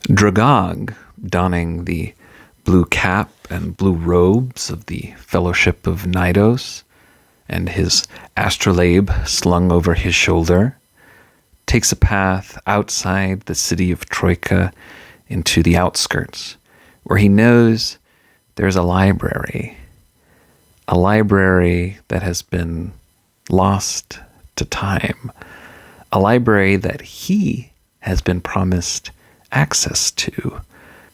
Dragogg, donning the blue cap and blue robes of the Fellowship of Knidos, and his astrolabe slung over his shoulder, takes a path outside the city of Troika into the outskirts, where he knows there's a library that has been lost to time, a library that he has been promised access to.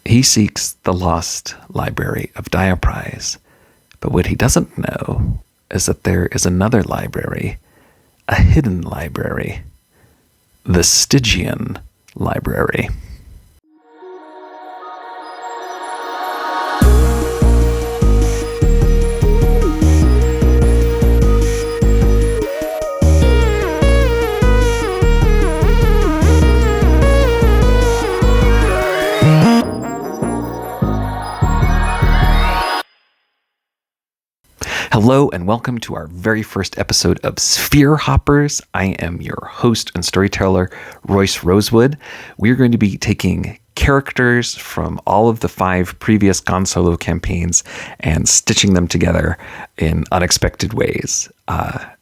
He seeks the lost library of Diaprise, but what he doesn't know is that there is another library, a hidden library, the Stygian Library. Hello and welcome to our very first episode of Sphere Hoppers. I am your host and storyteller, Royce Rosewood. We're going to be taking characters from all of the 5 previous Gone Solo campaigns and stitching them together in unexpected ways.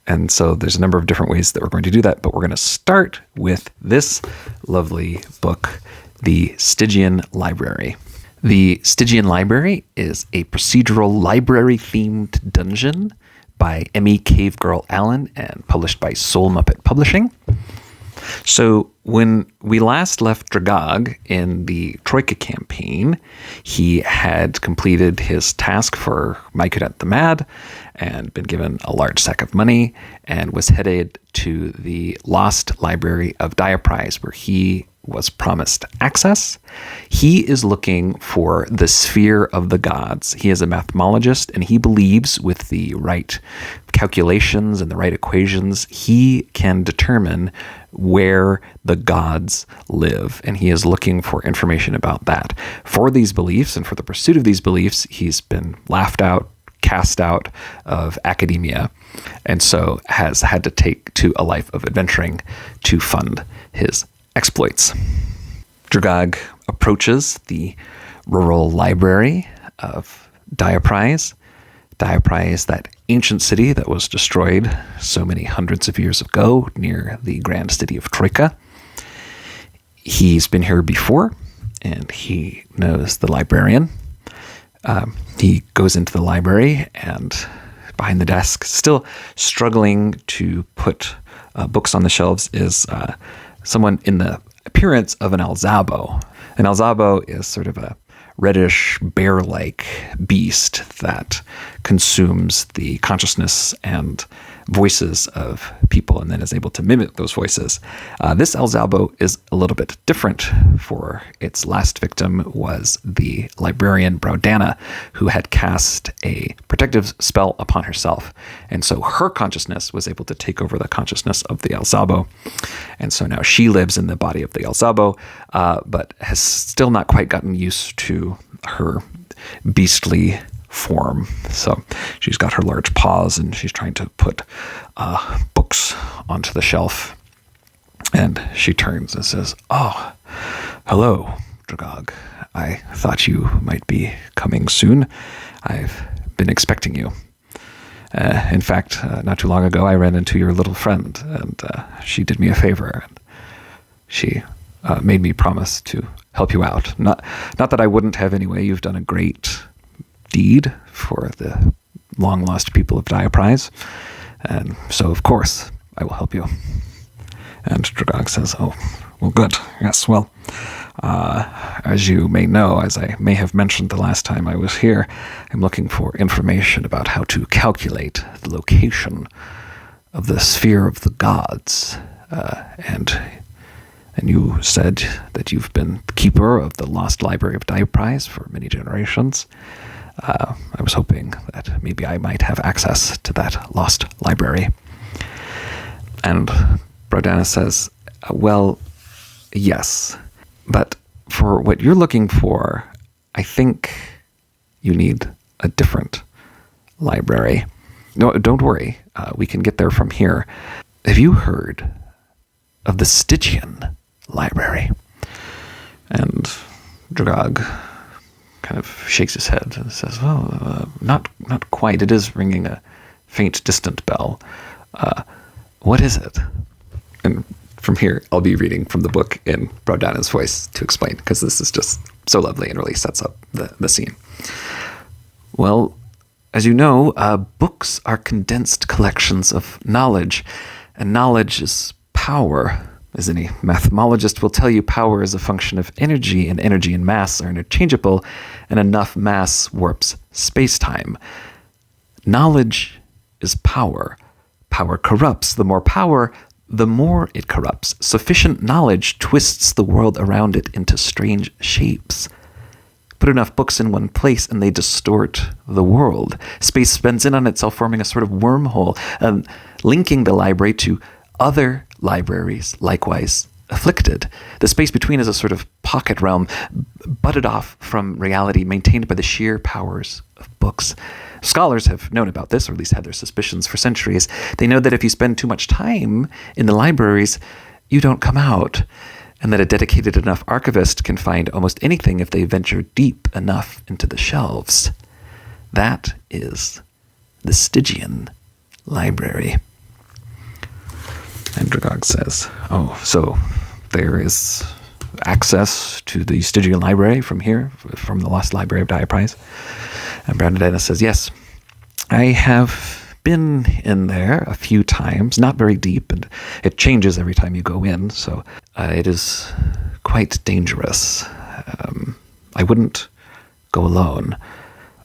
And so there's a number of different ways that we're going to do that, but we're going to start with this lovely book, The Stygian Library. The Stygian Library is a procedural library-themed dungeon by Emmy Cave Girl Allen and published by Soul Muppet Publishing. So when we last left Dragogg in the Troika campaign, he had completed his task for Mycodent the Mad and been given a large sack of money and was headed to the lost library of Diaprise, where he was promised access. He is looking for the sphere of the gods. He is a mathemologist, and he believes with the right calculations and the right equations, he can determine where the gods live, and he is looking for information about that. For these beliefs and for the pursuit of these beliefs, he's been laughed out, cast out of academia, and so has had to take to a life of adventuring to fund his exploits. Dragogg approaches the rural library of Diaprise, that ancient city that was destroyed so many hundreds of years ago near the grand city of Troika. He's been here before, and he knows the librarian. He goes into the library, and behind the desk, still struggling to put books on the shelves, is someone in the appearance of an Alzabo. An Alzabo is sort of a reddish, bear-like beast that consumes the consciousness and voices of people and then is able to mimic those voices. This Alzabo is a little bit different, for its last victim was the librarian Browdana, who had cast a protective spell upon herself. And so her consciousness was able to take over the consciousness of the Alzabo. And so now she lives in the body of the Alzabo, but has still not quite gotten used to her beastly form. So she's got her large paws and she's trying to put books onto the shelf. And she turns and says, "Oh, hello, Dragogg. I thought you might be coming soon. I've been expecting you. In fact, not too long ago, I ran into your little friend, and she did me a favor. And she made me promise to help you out. Not that I wouldn't have anyway. You've done a great deed for the long-lost people of Diaprise, and so, of course, I will help you." And Dragogg says, "Oh, well, good. Yes, well, as you may know, as I may have mentioned the last time I was here, I'm looking for information about how to calculate the location of the sphere of the gods, and you said that you've been the keeper of the lost library of Diaprise for many generations. I was hoping that maybe I might have access to that lost library." And Browdana says, "Well, yes, but for what you're looking for, I think you need a different library. No, don't worry. We can get there from here. Have you heard of the Stygian Library?" And Dragogg kind of shakes his head and says, well, not quite. It is ringing a faint, distant bell. What is it? And from here, I'll be reading from the book in Brodana's voice to explain, because this is just so lovely and really sets up the scene. Well, as you know, books are condensed collections of knowledge, and knowledge is power. As any mathemologist will tell you, power is a function of energy, and energy and mass are interchangeable, and enough mass warps space-time. Knowledge is power. Power corrupts. The more power, the more it corrupts. Sufficient knowledge twists the world around it into strange shapes. Put enough books in one place and they distort the world. Space spins in on itself, forming a sort of wormhole, linking the library to other libraries, likewise afflicted. The space between is a sort of pocket realm, butted off from reality, maintained by the sheer powers of books. Scholars have known about this, or at least had their suspicions for centuries. They know that if you spend too much time in the libraries, you don't come out, and that a dedicated enough archivist can find almost anything if they venture deep enough into the shelves. That is the Stygian Library. And Dragogg says, oh, so there is access to the Stygian Library from here, from the Lost Library of Diaprise? And Brodana says, yes, I have been in there a few times, not very deep, and it changes every time you go in, so it is quite dangerous. I wouldn't go alone.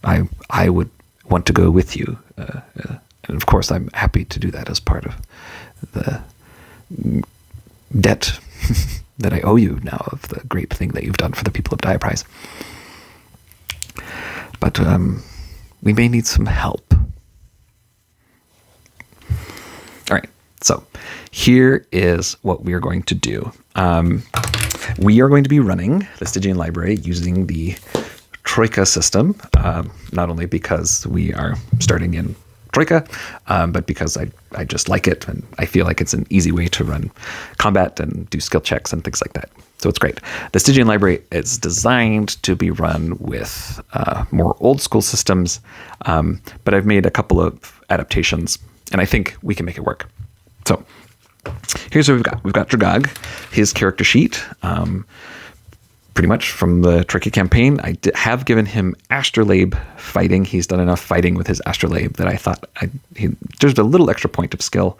I would want to go with you, and of course I'm happy to do that as part of the debt that I owe you now of the great thing that you've done for the people of Diaprise. But we may need some help. All right, so here is what we are going to do. We are going to be running the Stygian Library using the Troika system, not only because we are starting in Troika, but because I just like it, and I feel like it's an easy way to run combat and do skill checks and things like that. So it's great. The Stygian Library is designed to be run with more old school systems, but I've made a couple of adaptations, and I think we can make it work. So here's what we've got. We've got Dragogg, his character sheet, pretty much from the Troika campaign. I have given him astrolabe fighting. He's done enough fighting with his astrolabe that I thought there's a little extra point of skill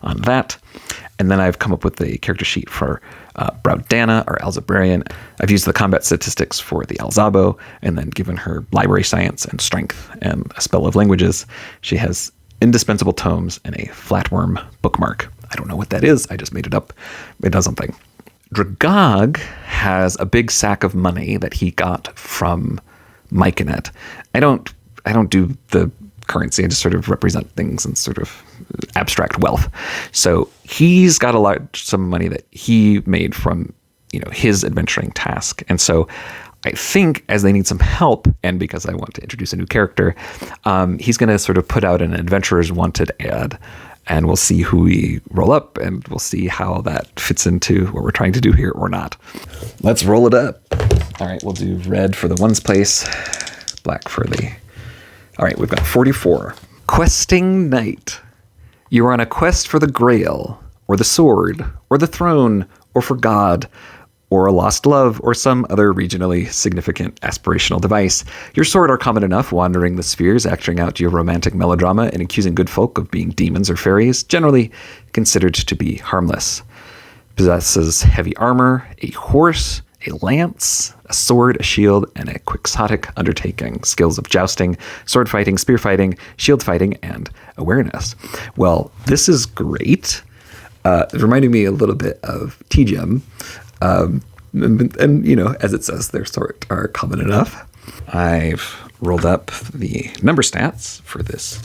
on that. And then I've come up with a character sheet for Brodana, our Alzabrarian. I've used the combat statistics for the Alzabo, and then given her library science and strength and a spell of languages. She has indispensable tomes and a flatworm bookmark. I don't know what that is. I just made it up. It does something. Dragogg has a big sack of money that he got from Myconet. I don't do the currency. I just sort of represent things in sort of abstract wealth. So he's got some money that he made from, his adventuring task. And so I think as they need some help, and because I want to introduce a new character, he's going to sort of put out an Adventurers Wanted ad, and we'll see who we roll up, and we'll see how that fits into what we're trying to do here or not. Let's roll it up. All right, we'll do red for the ones place, black for the... All right, we've got 44. Questing Knight. You are on a quest for the Grail, or the Sword, or the Throne, or for God, or a lost love, or some other regionally significant aspirational device. Your sword are common enough, wandering the spheres, acting out your romantic melodrama, and accusing good folk of being demons or fairies, generally considered to be harmless. Possesses heavy armor, a horse, a lance, a sword, a shield, and a quixotic undertaking. Skills of jousting, sword fighting, spear fighting, shield fighting, and awareness. Well, this is great. It reminded me a little bit of TGM. And as it says, their sort are common enough. I've rolled up the number stats for this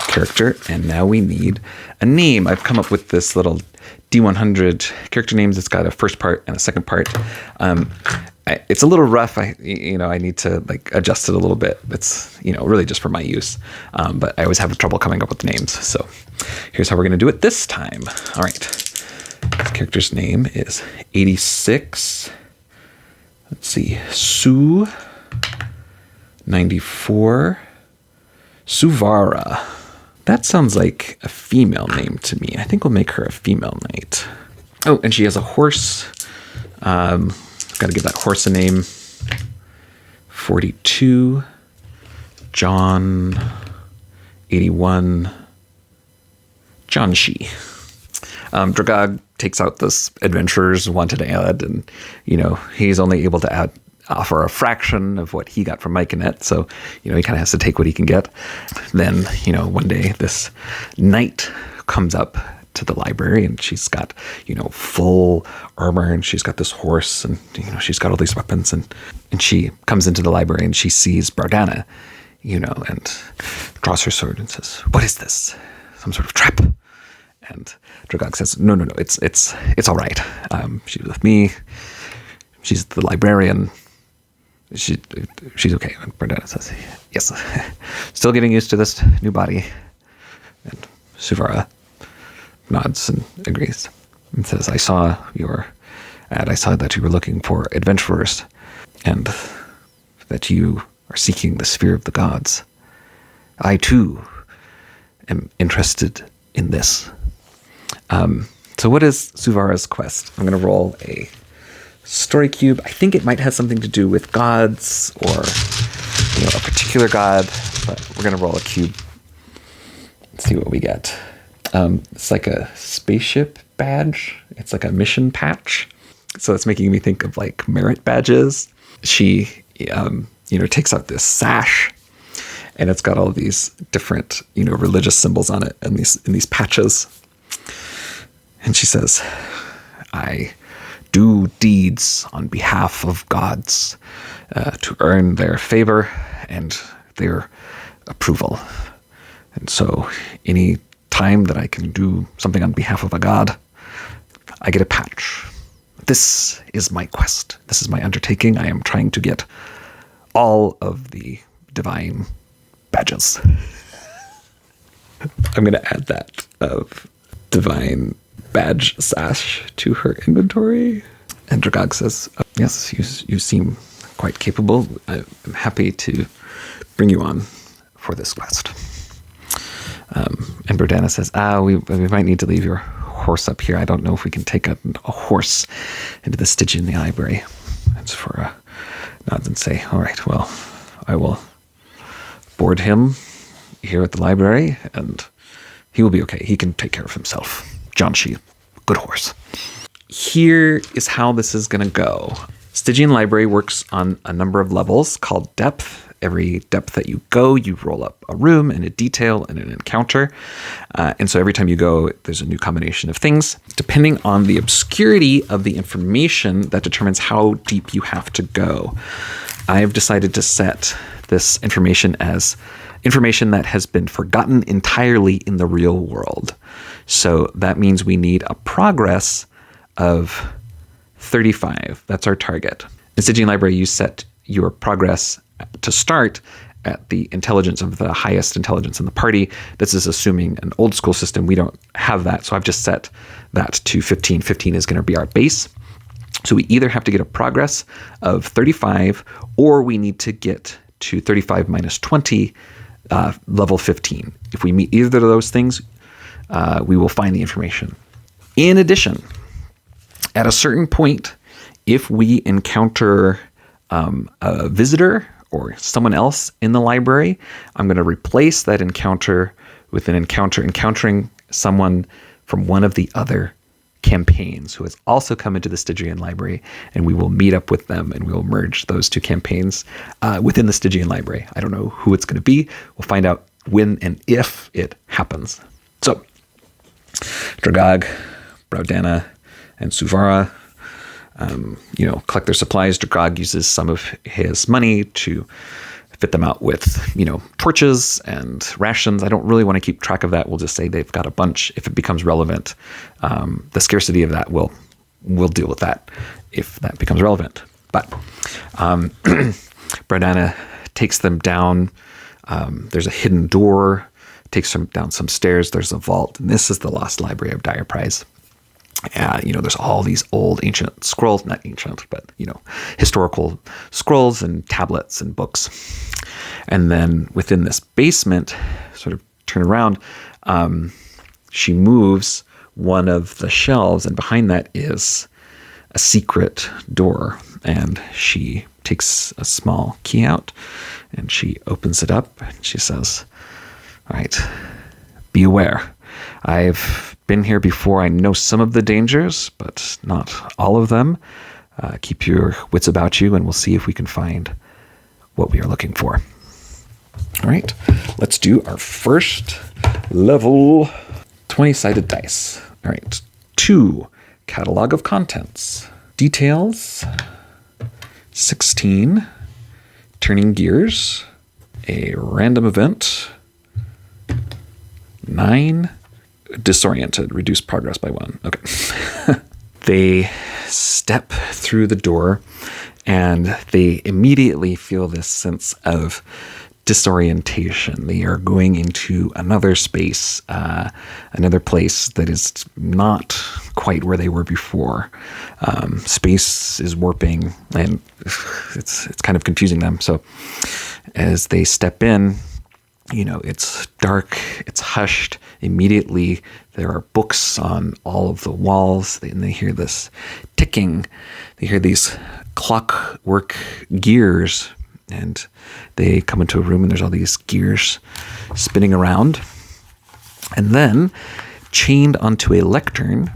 character, and now we need a name. I've come up with this little D100 character names. It's got a first part and a second part. It's a little rough. I need to adjust it a little bit. It's, really just for my use. But I always have trouble coming up with the names. So here's how we're going to do it this time. All right. This character's name is 86 Let's see. Sue 94. Suvara. That sounds like a female name to me. I think we'll make her a female knight. Oh, and she has a horse. Got to give that horse a name. 42. John 81. John Shi. Dragogg takes out this adventurer's wanted ad, and he's only able to offer a fraction of what he got from Mike and Annette, so he kind of has to take what he can get. Then one day this knight comes up to the library, and she's got full armor, and she's got this horse, and she's got all these weapons, and she comes into the library, and she sees Bardana, and draws her sword and says, "What is this? Some sort of trap?" And Dragogg says, no, it's all right. She's with me. She's the librarian. She's okay. And Bardana says, yes, still getting used to this new body. And Suvara nods and agrees and says, I saw your ad. I saw that you were looking for adventurers and that you are seeking the sphere of the gods. I, too, am interested in this. So what is Suvara's quest? I'm going to roll a story cube. I think it might have something to do with gods or a particular god, but we're going to roll a cube. Let's see what we get. It's like a spaceship badge. It's like a mission patch. So it's making me think of like merit badges. She, takes out this sash, and it's got all these different, religious symbols on it, and these patches. And she says, I do deeds on behalf of gods to earn their favor and their approval. And so any time that I can do something on behalf of a god, I get a patch. This is my quest. This is my undertaking. I am trying to get all of the divine badges. I'm going to add that of divine badge sash to her inventory. And Dragogg says, yes, you seem quite capable. I'm happy to bring you on for this quest. And Bardana says, we might need to leave your horse up here. I don't know if we can take a horse into the Stygian Library. And Sephora nods and say, all right, well, I will board him here at the library, and he will be okay. He can take care of himself. John Shi, good horse. Here is how this is going to go. Stygian Library works on a number of levels called depth. Every depth that you go, you roll up a room and a detail and an encounter. And so every time you go, there's a new combination of things. Depending on the obscurity of the information, that determines how deep you have to go. I've decided to set this information as information that has been forgotten entirely in the real world. So that means we need a progress of 35. That's our target. In Stygian Library, you set your progress to start at the intelligence of the highest intelligence in the party. This is assuming an old school system. We don't have that. So I've just set that to 15. 15 is going to be our base. So we either have to get a progress of 35, or we need to get to 35 minus 20, level 15. If we meet either of those things, we will find the information. In addition, at a certain point, if we encounter a visitor or someone else in the library, I'm going to replace that encounter with an encounter encountering someone from one of the other campaigns who has also come into the Stygian Library, and we will meet up with them and we will merge those two campaigns within the Stygian Library. I don't know who it's going to be. We'll find out when and if it happens. So, Dragogg, Bardana, and Suvara collect their supplies. Dragogg uses some of his money to fit them out with, torches and rations. I don't really want to keep track of that. We'll just say they've got a bunch. If it becomes relevant, the scarcity of that we'll deal with that if that becomes relevant. But Bardana takes them down. There's a hidden door, takes them down some stairs. There's a vault, and this is the Lost Library of Dire Prize. There's all these old ancient scrolls, not ancient, but, historical scrolls and tablets and books. And then within this basement, sort of turn around, she moves one of the shelves, and behind that is a secret door. And she takes a small key out and she opens it up and she says, "All right, be aware. I've been here before. I know some of the dangers, but not all of them. Keep your wits about you, and we'll see if we can find what we are looking for." All right, let's do our first level 20-sided dice. All right, 2, catalog of contents. Details, 16, turning gears, a random event, 9, disoriented, reduce progress by 1. Okay. They step through the door and they immediately feel this sense of disorientation. They are going into another space, another place that is not quite where they were before. Space is warping and it's kind of confusing them. So as they step in, it's dark, it's hushed. Immediately, there are books on all of the walls, and they hear this ticking. They hear these clockwork gears, and they come into a room, and there's all these gears spinning around. And then, chained onto a lectern,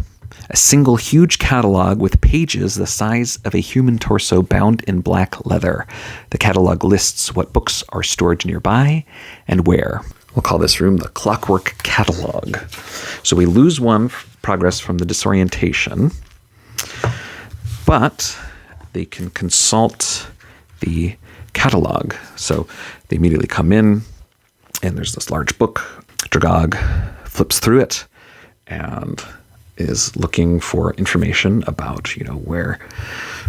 a single huge catalog with pages the size of a human torso bound in black leather. The catalog lists what books are stored nearby and where. We'll call this room the Clockwork Catalog. So we lose 1 progress from the disorientation, but they can consult the catalog. So they immediately come in, and there's this large book. Dragogg flips through it and is looking for information about,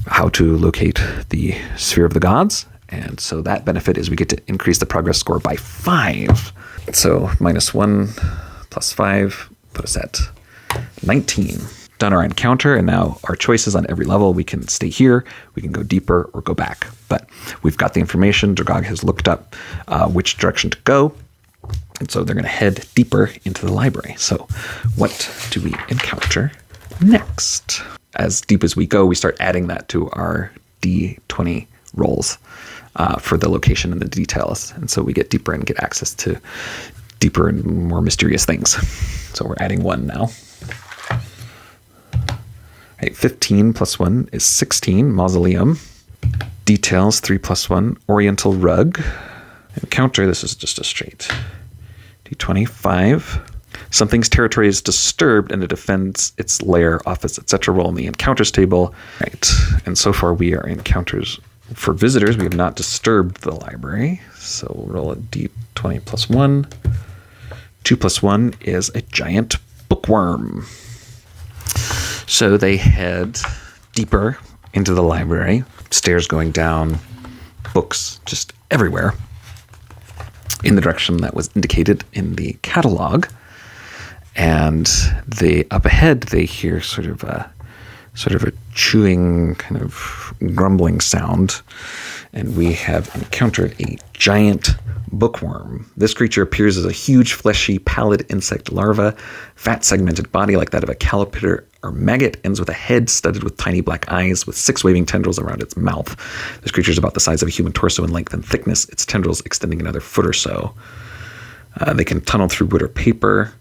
how to locate the Sphere of the Gods. And so that benefit is we get to increase the progress score by 5. So -1 plus 5 put us at 19. Done our encounter, and now our choices on every level. We can stay here, we can go deeper, or go back. But we've got the information. Dragogg has looked up which direction to go. And so they're going to head deeper into the library. So what do we encounter next? As deep as we go, we start adding that to our D20 rolls for the location and the details. And so we get deeper and get access to deeper and more mysterious things. So we're adding 1 now. Right, 15 plus 1 is 16, mausoleum. Details, 3 plus 1, oriental rug. Encounter, this is just a straight D20, 5. Something's territory is disturbed and it defends its lair, office, etc. Roll in the encounters table. Right, and so far we are encounters. For visitors, we have not disturbed the library. So we'll roll a D20 plus 1. 2 plus 1 is a giant bookworm. So they head deeper into the library. Stairs going down, books just everywhere in the direction that was indicated in the catalog. And up ahead, they hear sort of a chewing, kind of grumbling sound. And we have encountered a giant bookworm. This creature appears as a huge, fleshy, pallid insect larva, fat, segmented body like that of a caterpillar or maggot, ends with a head studded with tiny black eyes with 6 waving tendrils around its mouth. This creature is about the size of a human torso in length and thickness, its tendrils extending another foot or so. They can tunnel through wood or paper.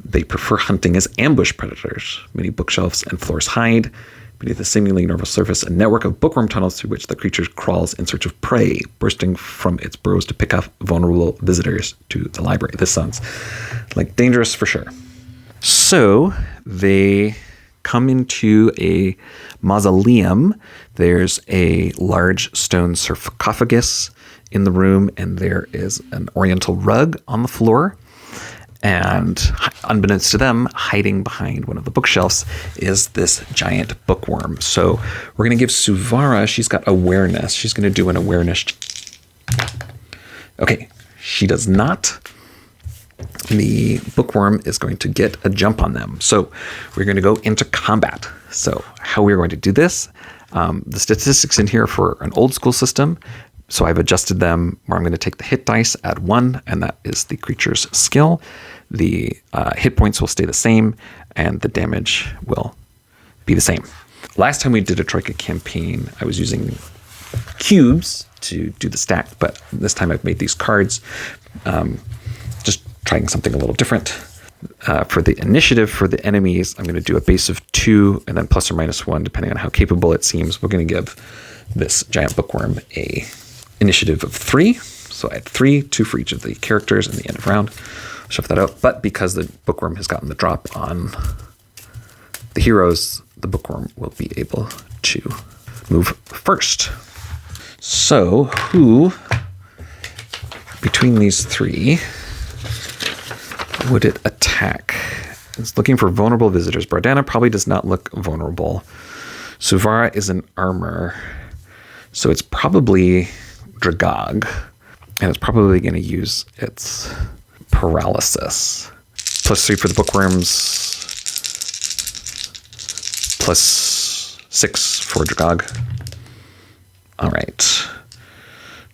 They prefer hunting as ambush predators. Many bookshelves and floors hide. Beneath the seemingly normal surface, a network of bookworm tunnels through which the creature crawls in search of prey, bursting from its burrows to pick up vulnerable visitors to the library. This sounds like dangerous for sure. So they come into a mausoleum. There's a large stone sarcophagus in the room, and there is an oriental rug on the floor. And unbeknownst to them, hiding behind one of the bookshelves is this giant bookworm. So we're going to give Suvara, she's got awareness. She's going to do an awareness. Okay, she does not. the bookworm is going to get a jump on them. So we're going to go into combat. So how we're going to do this, the statistics in here for an old school system. So I've adjusted them where I'm going to take the hit dice, add 1, and that is the creature's skill. The hit points will stay the same, and the damage will be the same. Last time we did a Troika campaign, I was using cubes to do the stack, but this time I've made these cards. Just trying something a little different. For the initiative for the enemies, I'm going to do a base of 2 and then plus or minus 1, depending on how capable it seems. We're going to give this giant bookworm a initiative of 3. So I add 3, 2 for each of the characters in the end of round. I'll shuffle that out. But because the bookworm has gotten the drop on the heroes, the bookworm will be able to move first. So who between these 3 would it attack? It's looking for vulnerable visitors. Bardana probably does not look vulnerable. Suvara is in armor. So it's probably Dragogg. And it's probably going to use its paralysis. +3 for the bookworms. +6 for Dragogg. All right.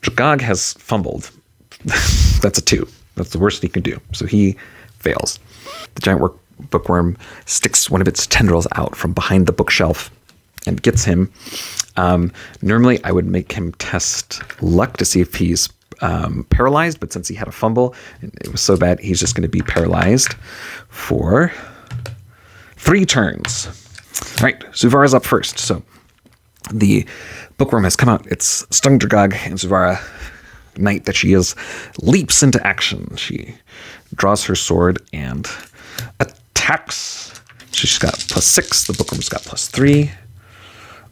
Dragogg has fumbled. That's a 2. That's the worst he can do. So he fails. The giant bookworm sticks one of its tendrils out from behind the bookshelf and gets him. Normally, I would make him test luck to see if he's paralyzed, but since he had a fumble, it was so bad, he's just going to be paralyzed for 3 turns. All right, Suvara's up first. So the bookworm has come out. It's stung Dragogg, and Suvara, knight that she is, leaps into action. She draws her sword and attacks. She's got +6. The bookworm's got +3.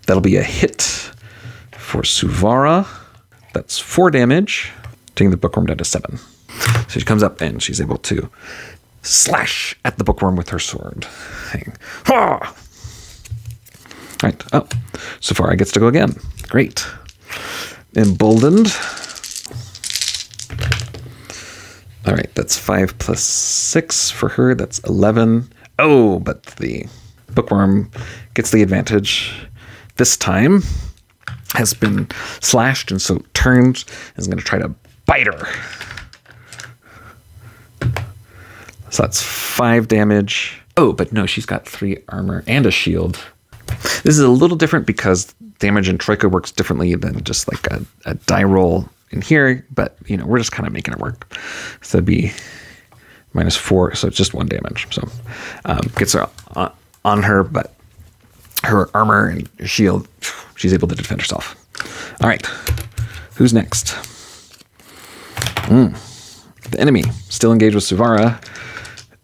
That'll be a hit for Suvara. That's 4 damage, taking the bookworm down to 7. So she comes up and she's able to slash at the bookworm with her sword. Ha! All right. Oh, Suvara gets to go again. Great. Emboldened. All right, that's 5 + 6 for her. That's 11. Oh, but the bookworm gets the advantage. This time has been slashed, and so turns and is going to try to bite her. So that's 5 damage. Oh, but no, she's got 3 armor and a shield. This is a little different because damage in Troika works differently than just like a die roll in here, but we're just kind of making it work. So that'd be -4, so it's just 1 damage. So gets her on her, but her armor and shield, she's able to defend herself. All right, who's next? The enemy, still engaged with Suvara,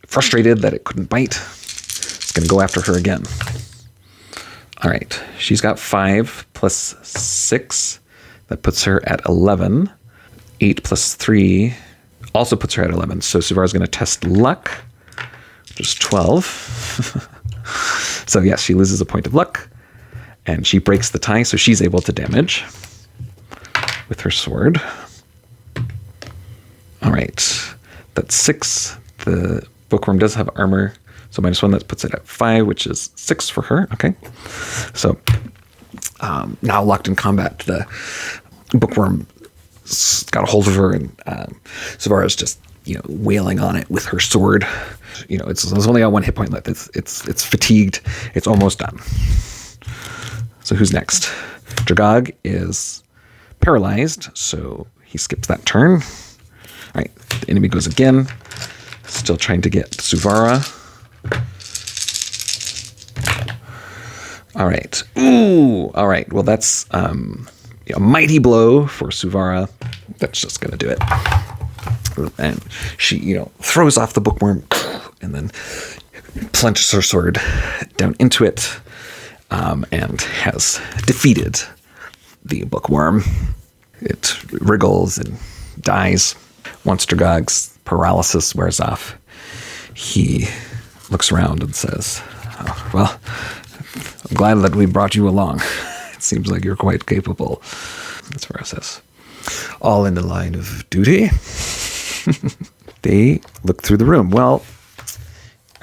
frustrated that it couldn't bite. It's going to go after her again. All right, she's got 5 + 6. That puts her at 11. 8 + 3 also puts her at 11. So Suvara's going to test luck, which is 12. So yes, she loses a point of luck, and she breaks the tie, so she's able to damage with her sword. All right, that's 6. The bookworm does have armor, so -1, that puts it at 5, which is 6 for her. Okay, so now locked in combat, the bookworm got a hold of her, and Suvara's just wailing on it with her sword. It's only got 1 hit point left. It's fatigued. It's almost done. So who's next? Dragogg is paralyzed, so he skips that turn. All right, the enemy goes again, still trying to get Suvara. All right. Ooh. All right. Well, that's a mighty blow for Suvara. That's just going to do it. And she, throws off the bookworm and then plunges her sword down into it, and has defeated the bookworm. It wriggles and dies. Once Dragogg's paralysis wears off, he looks around and says, "Oh, well, I'm glad that we brought you along. It seems like you're quite capable." That's where it says, "All in the line of duty." They look through the room. Well,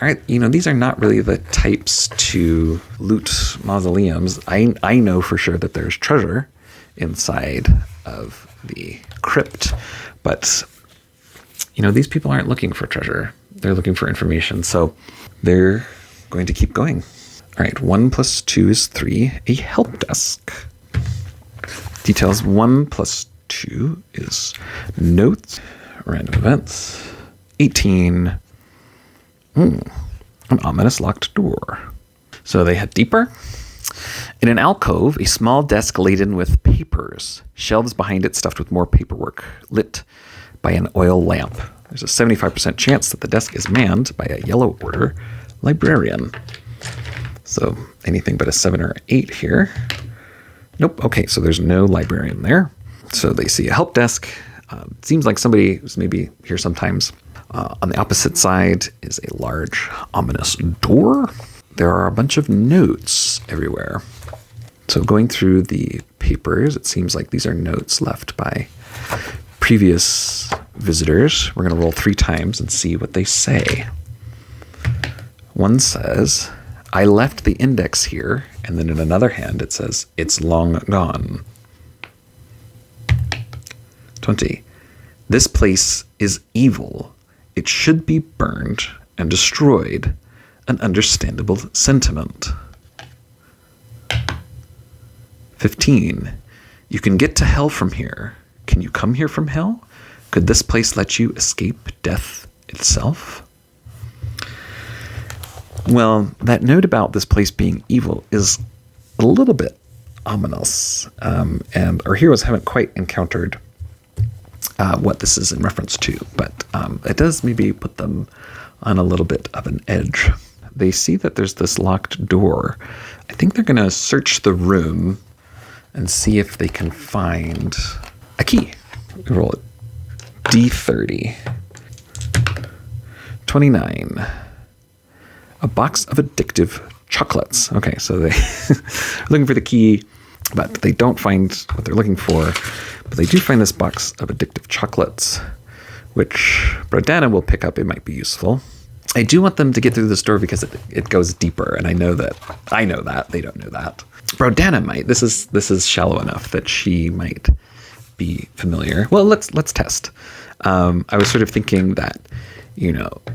all right, these are not really the types to loot mausoleums. I know for sure that there's treasure inside of the crypt, but these people aren't looking for treasure. They're looking for information, so they're going to keep going. All right, 1 + 2 is 3. A help desk. Details 1 + 2 is notes, random events. 18. An ominous locked door. So they head deeper. In an alcove, a small desk laden with papers. Shelves behind it stuffed with more paperwork, lit by an oil lamp. There's a 75% chance that the desk is manned by a yellow order librarian. So anything but a 7 or 8 here. Nope. Okay, so there's no librarian there. So they see a help desk. Seems like somebody who's maybe here sometimes. On the opposite side is a large, ominous door. There are a bunch of notes everywhere. So going through the papers, it seems like these are notes left by previous visitors. We're going to roll 3 times and see what they say. One says, I left the index here, and then in another hand it says, it's long gone. 20. This place is evil. It should be burned and destroyed. An understandable sentiment. 15. You can get to hell from here. Can you come here from hell? Could this place let you escape death itself? Well, that note about this place being evil is a little bit ominous, and our heroes haven't quite encountered what this is in reference to, but it does maybe put them on a little bit of an edge. They see that there's this locked door. I think they're going to search the room and see if they can find a key. Roll it. D30. 29. A box of addictive chocolates. Okay, so they're looking for the key, but they don't find what they're looking for. But they do find this box of addictive chocolates, which Brodana will pick up. It might be useful. I do want them to get through this door because it goes deeper, and I know that they don't know that. Brodana might. This is shallow enough that she might be familiar. Well, let's test. I was sort of thinking that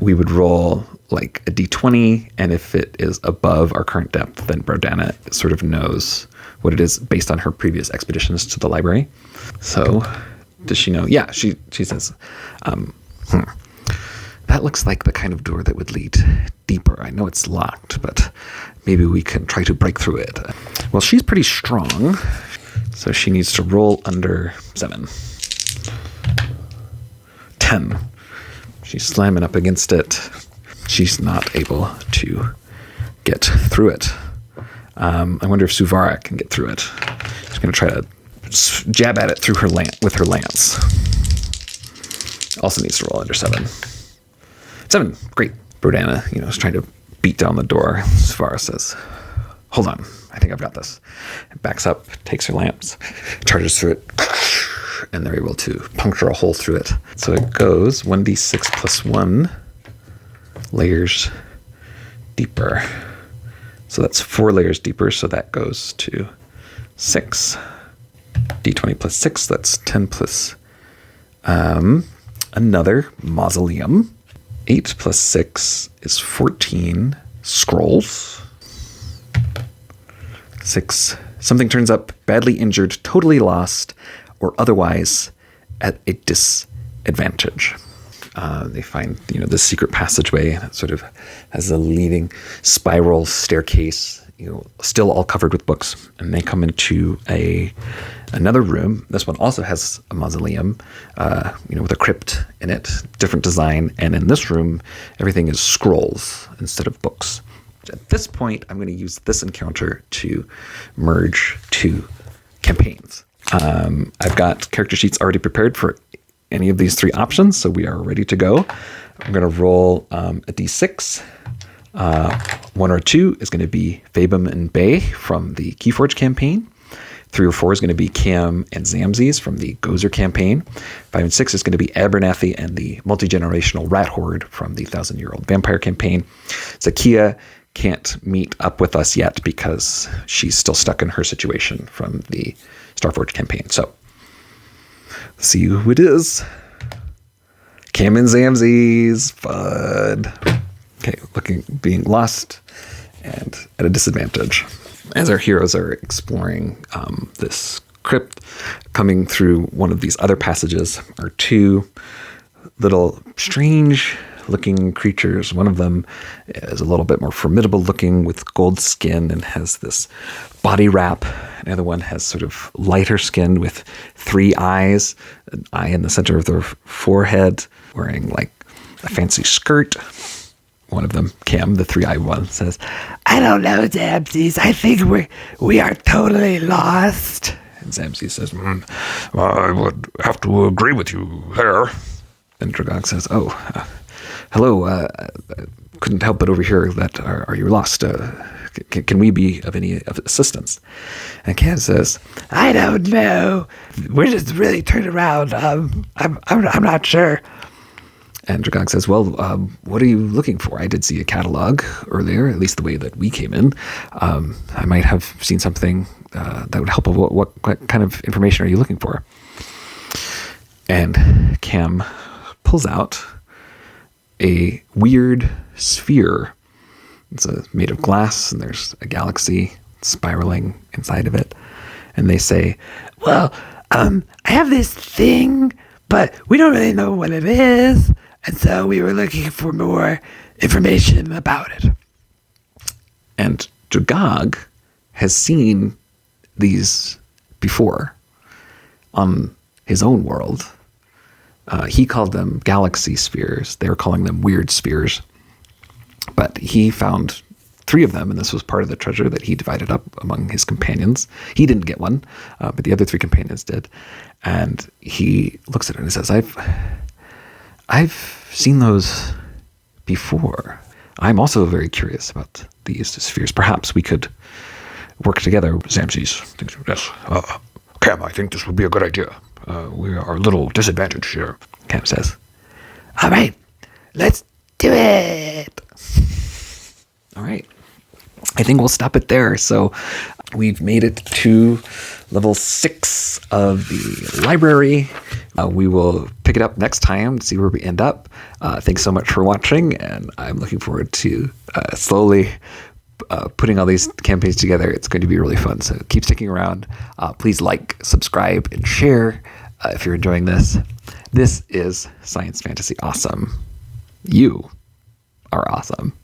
we would roll like a d20, and if it is above our current depth, then Brodana sort of knows what it is based on her previous expeditions to the library. So does she know? Yeah, she says, that looks like the kind of door that would lead deeper. I know it's locked, but maybe we can try to break through it. Well, she's pretty strong, so she needs to roll under 7. 10. She's slamming up against it. She's not able to get through it. I wonder if Suvara can get through it. She's going to try to jab at it through with her lance. Also needs to roll under 7. 7. Great. Brodana, is trying to beat down the door. Suvara says, hold on. I think I've got this. It backs up, takes her lance, charges through it, and they're able to puncture a hole through it. So it goes 1d6 plus 1 layers deeper. So that's 4 layers deeper, so that goes to 6. d20 plus 6, that's 10 plus another mausoleum. 8 plus 6 is 14 scrolls. 6. Something turns up badly injured, totally lost, or otherwise at a disadvantage. They find, this secret passageway that sort of has a leading spiral staircase, still all covered with books. And they come into another room. This one also has a mausoleum, with a crypt in it, different design. And in this room, everything is scrolls instead of books. At this point, I'm going to use this encounter to merge 2 campaigns. I've got character sheets already prepared for any of these 3 options, so we are ready to go. I'm going to roll a d6. 1 or 2 is going to be Fabum and Bay from the Keyforge campaign. 3 or 4 is going to be Cam and Zamzes from the Gozer campaign. 5 and 6 is going to be Abernathy and the multi-generational rat horde from the 1,000-Year-Old Vampire campaign. Zakia can't meet up with us yet because she's still stuck in her situation from the Starforge campaign. So, let's see who it is. Cam and Zamzes. Fun. Okay, being lost and at a disadvantage. As our heroes are exploring this crypt, coming through one of these other passages are 2 little strange-looking creatures. One of them is a little bit more formidable-looking with gold skin and has this body wrap. Another one has sort of lighter skin with 3 eyes, an eye in the center of their forehead, wearing like a fancy skirt. One of them, Cam, the 3-eyed one, says, "I don't know, Zamzes. I think we are totally lost." And Zamzes says, "I would have to agree with you there." And Dragogg says, hello. Couldn't help but overhear that are you lost? Can we be of any assistance?" And Cam says, "I don't know. We're just really turned around. I'm not sure." And Dragogg says, "Well, what are you looking for? I did see a catalog earlier, at least the way that we came in. I might have seen something that would help. What kind of information are you looking for?" And Cam pulls out a weird sphere. It's made of glass, and there's a galaxy spiraling inside of it. And they say, "Well, I have this thing, but we don't really know what it is. And so we were looking for more information about it." And Dragogg has seen these before on his own world. He called them galaxy spheres. They were calling them weird spheres. But he found 3 of them, and this was part of the treasure that he divided up among his companions. He didn't get one, but the other 3 companions did. And he looks at it and says, I've seen those before. I'm also very curious about these spheres. Perhaps we could work together." Zamzes thinks, "Yes, Cam, I think this would be a good idea. We are a little disadvantaged here." Cam says, "All right, let's do it." All right. I think we'll stop it there. So we've made it to level 6 of the library. We will pick it up next time to see where we end up. Thanks so much for watching, and I'm looking forward to slowly putting all these campaigns together. It's going to be really fun, so keep sticking around. Please like, subscribe, and share if you're enjoying this. This is Science Fantasy Awesome. You are awesome.